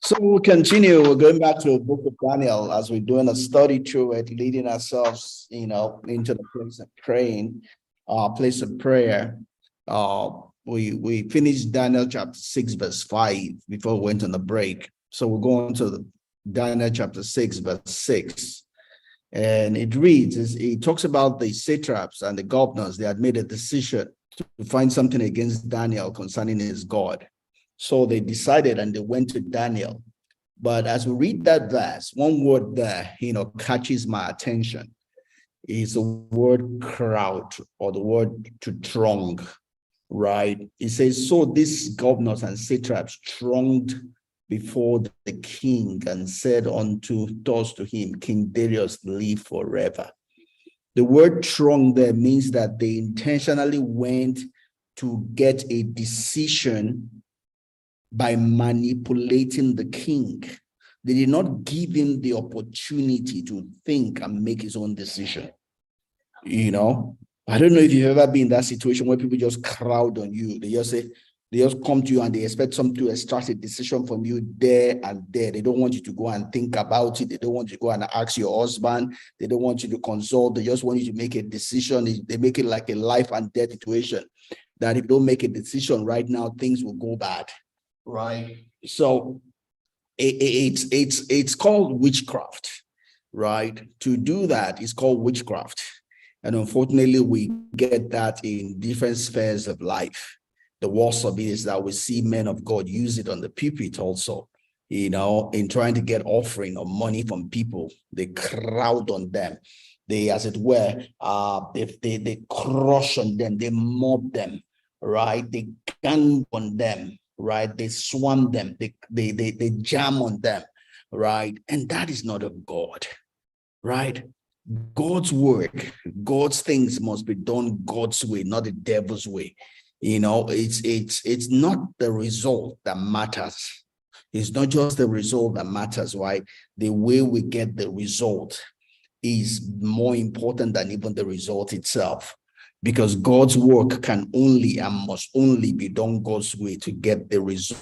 So we'll continue. We're going back to the book of Daniel as we're doing a study through it, leading ourselves, into the place of praying, place of prayer. We finished Daniel chapter 6, verse 5 before we went on the break. So we're going to Daniel chapter 6, verse 6. And it reads, it talks about the satraps and the governors. They had made a decision to find something against Daniel concerning his God. So they decided and they went to Daniel. But as we read that verse, one word there, catches my attention. Is the word crowd, or the word to throng, right? It says, so these governors and satraps thronged before the king and said thus to him, King Darius, live forever. The word throng there means that they intentionally went to get a decision by manipulating the king. They did not give him the opportunity to think and make his own decision. I don't know if you've ever been in that situation where people just crowd on you. They just come to you and they expect something to extract a decision from you there and there. They don't want you to go and think about it. They don't want you to go and ask your husband. They don't want you to consult. They just want you to make a decision. They make it like a life and death situation, that if you don't make a decision right now, things will go bad. Right. So it's called witchcraft, right? To do that is called witchcraft. And unfortunately, we get that in different spheres of life. The worst of it is that we see men of God use it on the pulpit also, in trying to get offering or money from people. They crowd on them. They, as it were, they crush on them. They mob them, right? They gang on them. Right, they swarm them, they jam on them, right? And that is not of God, right? God's work, God's things must be done God's way, not the devil's way. It's not the result that matters. It's not just the result that matters, right? The way we get the result is more important than even the result itself. Because God's work can only and must only be done God's way to get the result